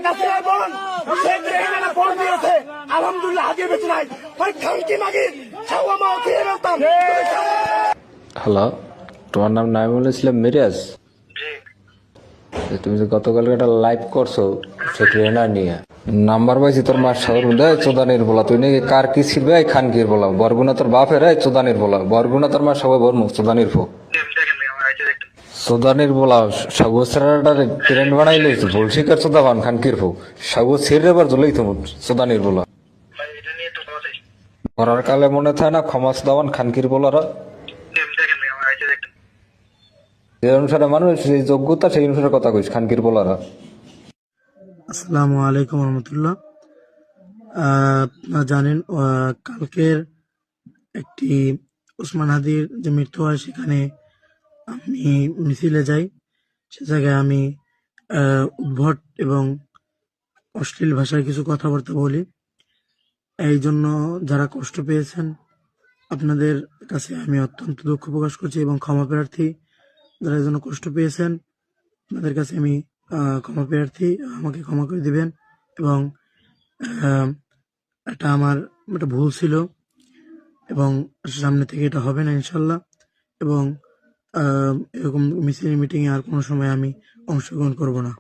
শেখ হাসিনার বোন শেখ রেহানা বোন দিয়েছে, আলহামদুলিল্লাহ হাজির বেঁচে নাই। ওই খানকি মাগি ছাওয়া মাও ফিরে ফেলতাম। হ্যালো, তোমার নাম নাইমুল ইসলাম মিরাজ? তুমি যে গতকাল একটা লাইভ করছো শেখ রেহানা নিয়ে, নাম্বার পাইছি তোর মার শহর দেয় চোদানির বলা। তুই নাকি কার কি ছিড়বে খানকির বলা, বরগুনা তোর বাপের চোদানির বলা, বরগুনা তোর মার সবাই বর্ম চোদানির ফো চোদানির বলা। সাগু সেরাটার ট্রেন্ড বানাই লইছে ভুল শিকার চোদাবান খানকির ফো সাগু ছেড়ে এবার জলেই তো চোদানির বলা। করার কালে মনে থাকে না ক্ষমা চোদাবান খানকির বলারা, যে অনুসারে মানুষ যে যোগ্যতা সেই অনুসারে কথা কইস খানকির বলারা। আসসালামু আলাইকুম রহমতুল্লাহ। আপনারা জানেন কালকের একটি ওসমান হাদির যে মৃত্যু হয় সেখানে আমি মিছিলে যাই। সে জায়গায় আমি উদ্ভট এবং অশ্লীল ভাষায় কিছু কথাবার্তা বলি। এই জন্য যারা কষ্ট পেয়েছেন আপনাদের কাছে আমি অত্যন্ত দুঃখ প্রকাশ করছি এবং ক্ষমা প্রার্থী। যারা এই জন্য কষ্ট পেয়েছেন আপনাদের কাছে আমি ক্ষমা প্রার্থী, আমাকে ক্ষমা করে দিবেন। এবং এটা আমার একটা ভুল ছিল এবং সামনে থেকে এটা হবে না ইনশাল্লাহ। এবং এরকম মিছিল মিটিংয়ে আর কোনো সময় আমি অংশগ্রহণ করব না।